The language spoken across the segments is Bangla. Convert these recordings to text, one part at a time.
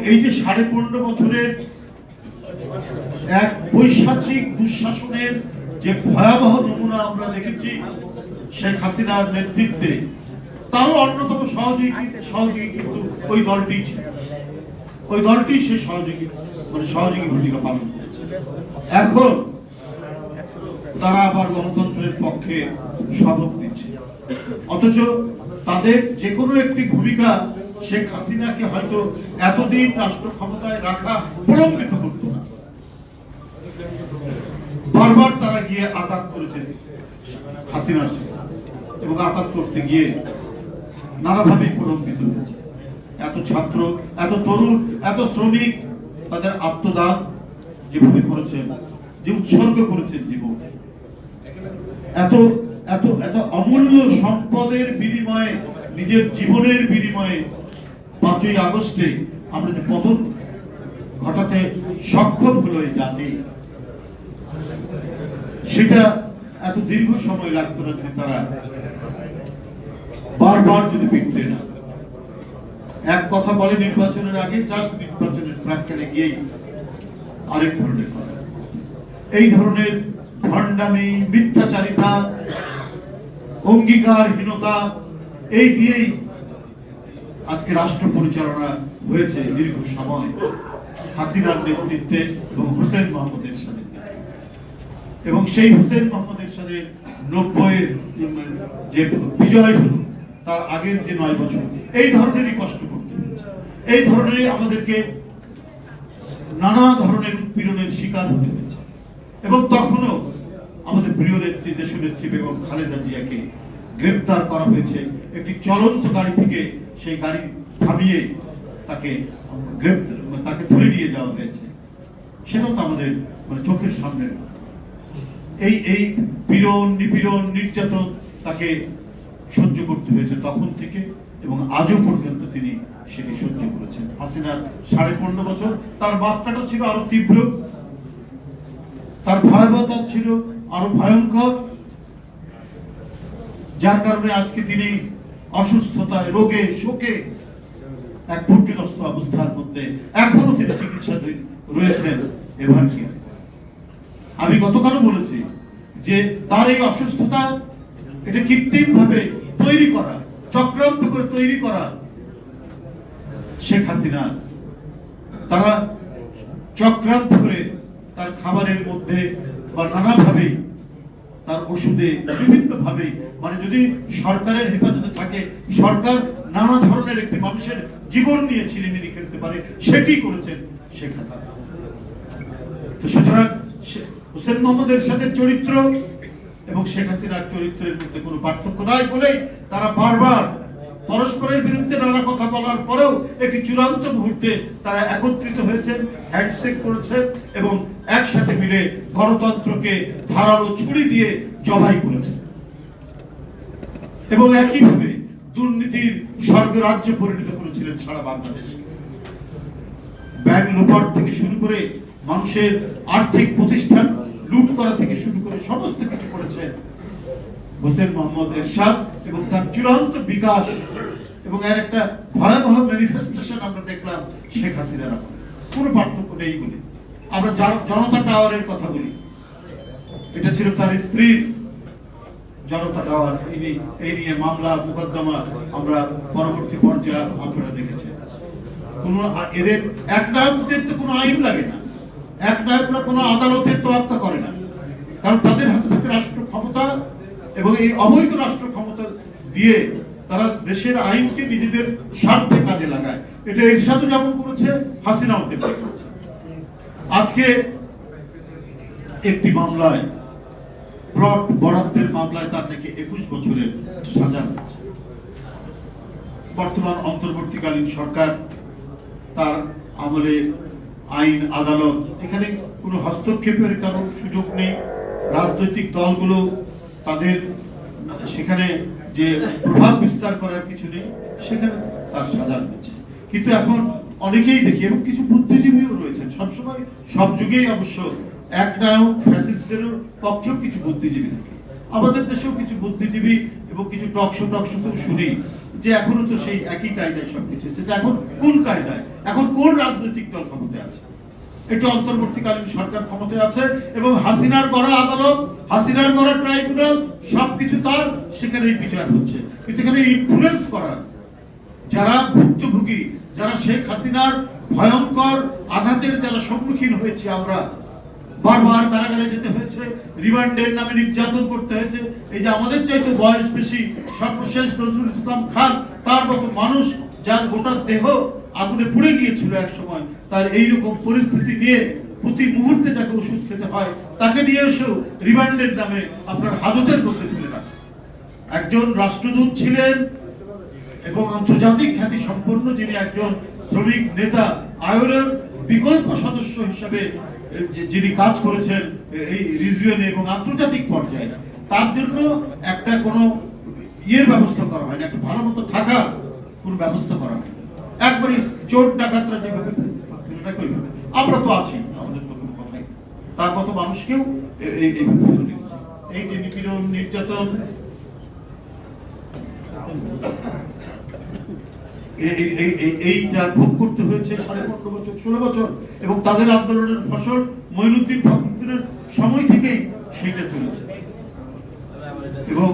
এই যে 15.5 বছরের এক বৈশাচিক দুঃশাসনের যে ভয়াবহ নমুনা আমরা দেখেছি শেখ হাসিনার নেতৃত্বে, তারও অন্যতম সহযোগী কিন্তু ওই দলটি ছিল। ওই দলটি সে সহযোগী ভূমিকা পালন করেছে। এখন তারা আবার গণতন্ত্রের পক্ষে শপথ দিচ্ছে, অথচ তাদের যে কোনো একটি ভূমিকা শেখ হাসিনাকে হয়তো এতদিন রাষ্ট্র ক্ষমতায় রাখা প্রলম্বিত করত না। বারবার তারা গিয়ে আঘাত করেছে হাসিনার সাথে, এবং আঘাত করতে গিয়ে নানাভাবে প্রলম্বিত হয়েছে। এত ছাত্র, এত তরুণ, এত শ্রমিক তাদের আত্মদান যেভাবে করেছেন, যে উৎসর্গ করেছেন জীবন, এত এত এত অমূল্য সম্পদের বিনিময়ে, নিজের জীবনের বিনিময়ে 5ই আগস্টে আমরা যে পতন ঘটাতে সক্ষম হলো এই জাতি, সেটা এত দীর্ঘ সময় লাগতো না যে তারা বারবার যদি পিটতে না। এক কথা বলে নির্বাচনের আগে, জাস্ট নির্বাচনের প্রাক্কালে গিয়েই আরেক ধরনের কথা। এই ধরনের ভণ্ডামি, মিথ্যাচারিতা, অঙ্গীকারহীনতা, এই দিয়েই আজকে রাষ্ট্র পরিচালনা হয়েছে দীর্ঘ সময় হাসিনার নেতৃত্বে এবং হোসেন মোহাম্মদের সাথে। এবং সেই হোসেন মোহাম্মদের সাথে 90-এর যে বিজয় হলো, তার আগের যে 9 বছর এই ধরনেরই কষ্ট করতে হয়েছে, এই ধরনেরই আমাদেরকে নানা ধরনের উৎপীড়নের শিকার হতে হয়েছে। এবং তখনও আমাদের প্রিয় নেত্রী, দেশনেত্রী বেগম খালেদা জিয়াকে গ্রেফতার করা হয়েছে। একটি চলন্ত গাড়ি থেকে সেই গাড়ি থামিয়ে তাকে ধরে নিয়ে যাওয়া হয়েছে। সেটাও তো আমাদের চোখের সামনে। এই পীড়ন, নিপীড়ন, নির্যাতন তাকে সহ্য করতে হয়েছে তখন থেকে, এবং আজও পর্যন্ত তিনি সেটি সহ্য করেছেন। হাসিনার 15.5 বছর, তার মাত্রাটা ছিল আরো তীব্র, তার ভয়াবহতা ছিল আরো ভয়ঙ্কর, যার কারণে আজকে তিনি অসুস্থতায়, রোগে, শোকে এক ভুক্তিগ্রস্ত অবস্থার মধ্যে এখনো তিনি চিকিৎসাধীন রয়েছেন এভারকেয়ারে। আমি গতকালও বলেছি যে তার এই অসুস্থতা এটা কৃত্রিম ভাবে তৈরি করা, চক্রান্ত করে তৈরি করা শেখ হাসিনা। তারা চক্রান্ত করে তার খাবারের মধ্যে বা নানাভাবে, তার ওষুধে, বিভিন্ন ভাবে, মানে যদি সরকারের হেফাজতে থাকে, সরকার নানা ধরনের একটি মানুষের জীবন নিয়ে ছিনিমিনি খেলতে পারে, সেটি করেছেন শেখ হাসিনা। তো সুতরাং হোসেন মোহাম্মদের সাথে চরিত্র এবং শেখ হাসিনার চরিত্রের মধ্যে কোনো পার্থক্য নাই বলেই তারা বারবার পরস্পরের বিরুদ্ধে নানা কথা বলার পরেও একটি চূড়ান্ত মুহূর্তে তারা একত্রিত হয়েছেন, হ্যান্ডশেক করেছেন এবং একসাথে মিলে গণতন্ত্রকে ধারালো ছুরি দিয়ে জবাই করেছেন। এবং একইভাবে দুর্নীতির স্বর্গরাজ্য পরিণত করেছিলেন সারা বাংলাদেশ। ব্যাংক লুটপাট থেকে শুরু করে মানুষের আর্থিক প্রতিষ্ঠান লুট করা থেকে শুরু করে সমস্ত কিছু করেছেন হোসেন মোহাম্মদ এরশাদ, এবং তার চূড়ান্ত বিকাশ এবং এর একটা ভয়াবহ ম্যানিফেস্টেশন আমরা দেখলাম শেখ হাসিনার। কোনো পার্থক্য নেই বলে আমরা জনতা টাওয়ারের কথা বলি, এটা ছিল তার স্ত্রীর জনতা টাওয়ার। এই নিয়ে মামলা মোকদ্দমা আমরা পরবর্তী পর্যায়ে আপনারা দেখেছেন। কোন এদের একনায়কদের তো কোনো আইন লাগে না, একনায়করা কোনো আদালতের তোয়াক্কা করে না, কারণ তাদের হাতে থাকে রাষ্ট্র ক্ষমতা, এবং এই অবৈধ রাষ্ট্র ক্ষমতা দিয়ে তারা দেশের আইনকে নিজেদের স্বার্থে কাজে লাগায়। এটা এরশাদও যেমন করেছে, হাসিনাও তেমন করেছে। আজকে একটি মামলায়, প্লট বরাদ্দের মামলায় তার থেকে 21 বছরের সাজা হয়েছে। বর্তমান অন্তর্বর্তীকালীন সরকার, তার আমলে আইন আদালত, এখানে কোনো হস্তক্ষেপের কারণ সুযোগ নেই। রাজনৈতিক দলগুলো তাদের সেখানে যে প্রভাব বিস্তার করার কিছু নেই, সেখানে তার সাজা হচ্ছে। কিন্তু এখন অনেকেই দেখি, এবং কিছু বুদ্ধিজীবীও রয়েছেন, সবসময় সব যুগেই অবশ্য একনায়ক ফ্যাসিস্টদের পক্ষেও কিছু বুদ্ধিজীবী থাকে। আমাদের দেশেও কিছু বুদ্ধিজীবী এবং কিছু টকশো শুনি যে এখনো তো সেই একই কায়দায় সবকিছু হচ্ছে, এখন কোন কায়দায়, এখন কোন রাজনৈতিক দল ক্ষমতায় আছে? একটু অন্তর্বর্তীকালীন সরকার ক্ষমতায় আছে এবং হাসিনার গড়া আদালত, হাসিনার গড়া ট্রাইব্যুনাল সবকিছু তার, সেখানেই বিচার হচ্ছে। কিন্তু এখানে ইনফ্লুয়েন্স করার যারা ভুক্তভোগী, যারা শেখ হাসিনার ভয়ঙ্কর আঘাতের যারা সম্মুখীন হয়েছে, আমরা বারবার কারাগারে যেতে হয়েছে, রিমান্ডের নামে নির্যাতন করতে হয়েছে। এই যে আমাদের চাইতে বয়স বেশি সর্বশেষ নজরুল ইসলাম খান, তার মতো মানুষ যার গোটা দেহ আগুনে পুড়ে গিয়েছিল এক সময়, তার এইরকম পরিস্থিতি নিয়ে প্রতি মুহূর্তে যাকে ওষুধ খেতে হয়, তাকে নিয়ে এসেও রিমান্ডের নামে আপনার হাজতের মধ্যে তুলে রাখে। একজন রাষ্ট্রদূত ছিলেন এবং আন্তর্জাতিক খ্যাতি সম্পন্ন, যিনি একজন শ্রমিক নেতা, আয়োরের বিকল্প সদস্য হিসেবে যিনি কাজ করেছেন এই রিজিয়নে এবং আন্তর্জাতিক পর্যায়ে, তার জন্য একটা কোনো ইয়ের ব্যবস্থা করা হয় না, একটা ভালো মতো থাকার কোনো ব্যবস্থা করা হয়। একবারই চোর ডাকাতরা যেভাবে আমরা তো আছি, আমাদের তো কোনো কথাই, তার মতো মানুষকেও এই যে নিপীড়ন নির্যাতন, এইটা ভোগ করতে হয়েছে 15.5 বছর 16 বছর, এবং তাদের আন্দোলনের ফসল মঈনুদ্দিন ফখরুদ্দিনের সময় থেকেই সেটা চলেছে এবং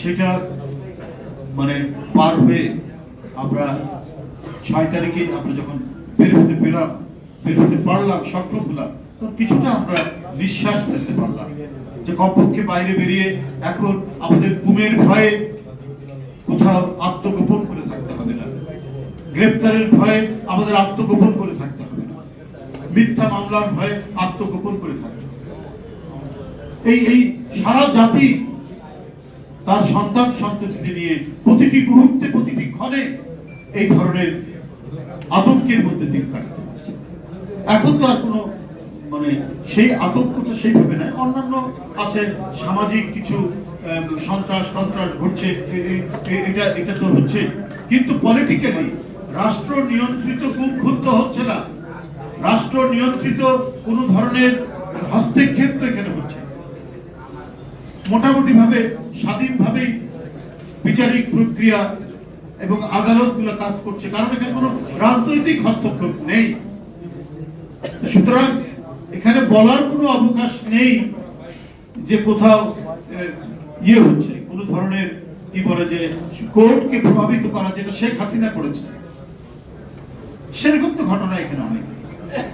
সেটা মানে পার হয়ে আমরা 6 তারিখে আমরা যখন বের হতে পারলাম, সক্ষম হলাম, তখন কিছুটা আমরা নিঃশ্বাস ফেলতে পারলাম যে কমপক্ষে বাইরে বেরিয়ে এখন আমাদের গুমের ভয়ে কোথাও আত্মগোপন করে থাকতে হবে না, গ্রেপ্তারের ভয়ে আমাদের আত্মগোপন করে থাকতে হবে না, মিথ্যা মামলার ভয়ে আত্মগোপন করে থাকতে হবে। এই সারা জাতি তার সন্তান সন্ততি নিয়ে প্রতিটি মুহূর্তে প্রতিটি ক্ষণে এই ধরনের আতঙ্কের মধ্যে দিন কাটাতে হচ্ছে। এখন তো আর কোনো মানে সেই আতঙ্কটা সেইভাবে নয়, অন্যান্য আছে সামাজিক কিছু সন্ত্রাস ঘটছে, এটা তো হচ্ছে, কিন্তু পলিটিক্যালি রাষ্ট্র নিয়ন্ত্রিত গুম খুঁজতে হচ্ছে না, রাষ্ট্র নিয়ন্ত্রিত কোন ধরনের হস্তক্ষেপ তো এখানে হচ্ছে। মোটামুটি ভাবে স্বাধীনভাবে বিচারিক প্রক্রিয়া এবং আদালতগুলো কাজ করছে, কারণ এখানে কোনো রাজনৈতিক হস্তক্ষেপ নেই। সুতরাং এখানে বলার কোনো অবকাশ নেই যে কোথাও ইয়ে হচ্ছে, কোন ধরনের কি বলে যে কোর্টকে প্রভাবিত করা, যেটা শেখ হাসিনা করেছে, সেরকম তো ঘটনা এখানে হয়।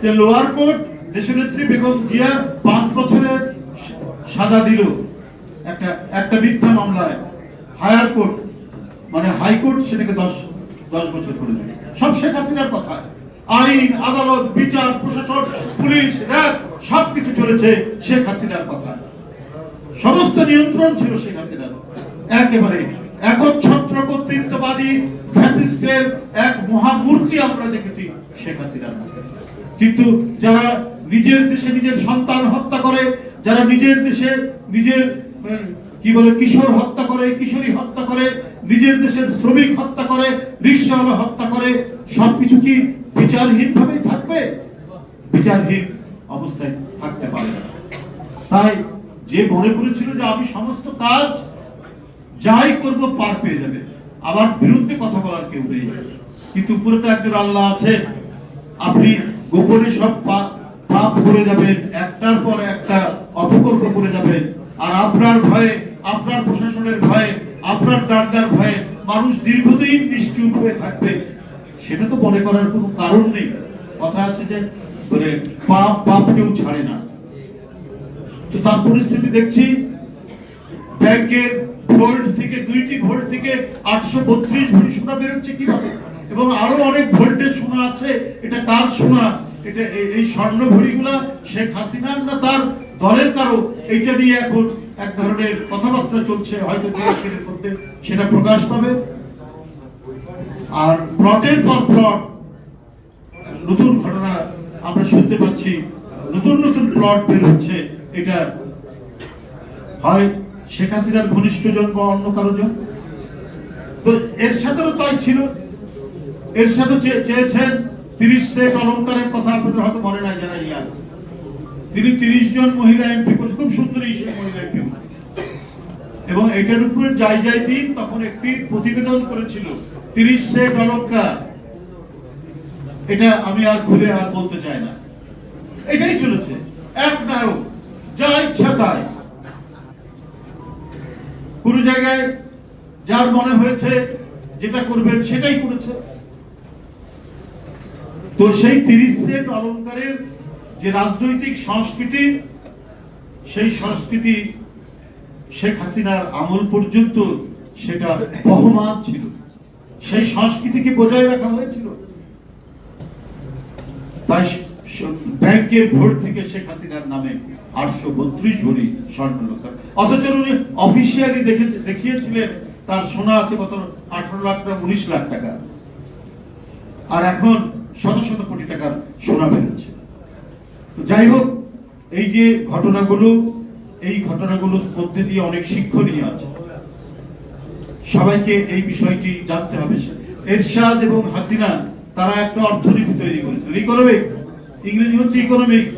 যে লোয়ার কোর্ট দেশনেত্রী বেগম জিয়া 5 বছরের সাজা দিল একটা মিথ্যা মামলায়, হায়ার কোর্ট মানে হাইকোর্ট সেটাকে 10 বছর করে দিল। সব শেখ হাসিনার কথা। আইন, আদালত, বিচার, প্রশাসন, পুলিশ, র্যাব সবকিছু চলেছে শেখ হাসিনার কথা, সমস্ত নিয়ন্ত্রণ ছিল শেখ হাসিনার। একেবারে একচ্ছত্র কর্তৃত্ববাদী ফ্যাসিস্টের এক মহামূর্তি আমরা দেখেছি শেখ হাসিনার। কিন্তু যারা নিজের দেশে নিজের সন্তান হত্যা করে, যারা নিজের দেশে নিজের কি বলে কিশোর হত্যা করে, কিশোরী হত্যা করে, নিজের দেশের শ্রমিক হত্যা করে, রিকশাওয়ালা হত্যা করে, সবকিছু কি বিচারহীন ভাবেই থাকবে? বিচারহীন অবস্থায় থাকতে পারে না। তাই যে মনে করেছিল যে আমি সমস্ত কাজ যাই করব পার পেয়ে যাবে, আবার বিরুদ্ধে কথা বলার কেউ নেই, কিন্তু উপরে তো একজন আল্লাহ আছে। আপনি গোপনে সব পাপ করে যাবেন, একটার পর একটা অপকর্ম করে যাবেন, আর আপনার ভয়ে, আপনার প্রশাসনের ভয়ে, আপনার ডান্ডার ভয়ে মানুষ দীর্ঘদিন নিশ্চুপ হয়ে থাকবে, সেটা তো মনে করার কোনো কারণ নেই। কথা আছে যে মানে পাপ কেউ ছাড়ে না। তো তার পরিস্থিতি দেখছি, ব্যাংকের ভোল্ট থেকে 2টি ভোল্ট থেকে 832 ভরি সোনা বেরোচ্ছে কিভাবে, এবং আরো অনেক ভোল্টের সোনা আছে। এটা কার সোনা? এটা এই স্বর্ণ ভরিগুলা শেখ হাসিনার না তার দলের কারো? এইটা নিয়ে এখন এক ধরনের কথাবার্তা চলছে, হয়তো দেশের মধ্যে সেটা প্রকাশ পাবে। আর প্লটের পর প্লট নতুন ঘটনা আমরা শুনতে পাচ্ছি, নতুন প্লট বের হচ্ছে। এটা হয় শেখ হাসিনার ঘনিষ্ঠজন বা অন্য কারো জন। তো এর সাথেও তাই ছিল, এর সাথে চেয়েছেন 30 সেট অলংকারের কথা, আপনাদের হয়তো মনে নাই জানা ইয়ার। তিনি 30 জন মহিলা এমপি করে, খুব সুন্দর এই সেই মহিলা এমপি, এবং এটার উপরে যাই যাই দিন তখন একটি প্রতিবেদন করেছিল 30 সেট অলংকার। এটা আমি আর ঘুরে আর বলতে চাই না, এটাই চলেছে। এক নায়ক যা ইচ্ছা তাই, কোন জায়গায় যার মনে হয়েছে যেটা করবেন সেটাই করেছে। তো সেই 30 সেট অলংকারের যে রাজনৈতিক সংস্কৃতি, সেই সংস্কৃতি শেখ হাসিনার আমল পর্যন্ত সেটা বহমান ছিল, সেই সংস্কৃতিকে বজায় রাখা হয়েছিল। তাই ব্যাংকের ভোট থেকে শেখ হাসিনার নামে 832 ভরি স্বর্ণ অলংকার, অথচ উনি অফিসিয়ালি দেখিয়েছিলেন তার সোনা আছে কত 18 লাখ না 19 লাখ টাকা, আর এখন শত শত কোটি টাকার সোনা বেরোচ্ছে। যাই হোক, এই যে ঘটনাগুলো, এই ঘটনাগুলোর মধ্যে দিয়ে অনেক শিক্ষণীয় আছে, সবাইকে এই বিষয়টি জানতে হবে। এরশাদ এবং হাসিনা তারা একটা অর্থনীতি তৈরি করেছিল, ইকোনমিক্স, ইংরেজি হচ্ছে ইকোনমিক্স।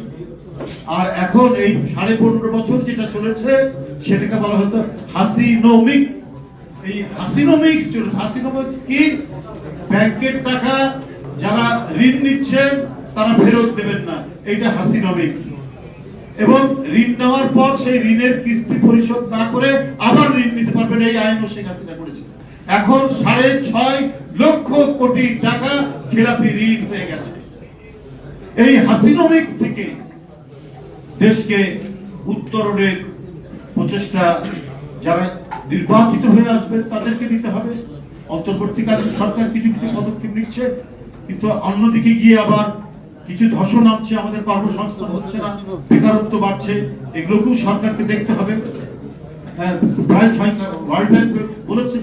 আর এখন এই 15.5 বছর যেটা চলেছে সেটাকে বলা হতো হাসিনোমিক্স। এই হাসিনোমিক্স চলেছে। হাসিনোমিক্স কি? ব্যাংকের টাকা যারা ঋণ নিচ্ছেন তারা ফেরত দেবেন না, এটা হাসিনোমিক্স। এবং ঋণ নেওয়ার পর সেই ঋণের কিস্তি পরিশোধ না করে আবার ঋণ নিতে পারবেন, এই আইনও শেখ হাসিনা করেছে। এখন 6.5 লক্ষ কোটি টাকা খেলাপি ঋণ হয়ে গেছে। এই হাসিনোমিক্স থেকে দেশকে উত্তরণের প্রচেষ্টা যারা নির্বাচিত হয়ে আসবে তাদেরকে নিতে হবে। অন্তর্বর্তীকালীন সরকার কিছু কিছু পদক্ষেপ নিচ্ছে, কিন্তু অন্যদিকে গিয়ে আবার কিছু ধসও নামছে, আমাদের কর্মসংস্থান হচ্ছে না, বেকারত্ব বাড়ছে, এগুলোকেও সরকারকে দেখতে হবে। প্রায় 6 ওয়ার্ল্ড ব্যাংক বলেছে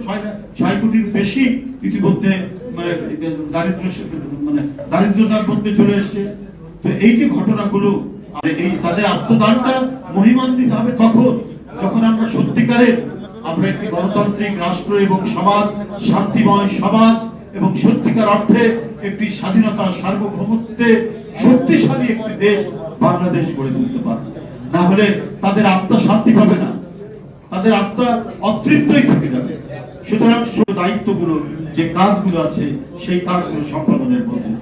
6 কোটির বেশি ইতিমধ্যে দারিদ্রতার মধ্যে চলে এসছে। তো এই যে ঘটনাগুলো, এই তাদের আত্মদানটা মহিমান্বিত হবে তখন যখন আমরা সত্যিকারের আমরা একটি গণতান্ত্রিক রাষ্ট্র এবং সমাজ, শান্তিময় সমাজ এবং সত্যিকার অর্থে একটি স্বাধীনতা, সার্বভৌমত্বে শক্তিশালী একটি দেশ বাংলাদেশ গড়ে তুলতে পারবে। না হলে তাদের আত্মা শান্তি পাবে না, তাদের আত্মা অতৃপ্তই থেকে যাবে। সুতরাং দায়িত্বগুলো, যে কাজগুলো আছে সেই কাজগুলো সম্পাদনের মধ্যে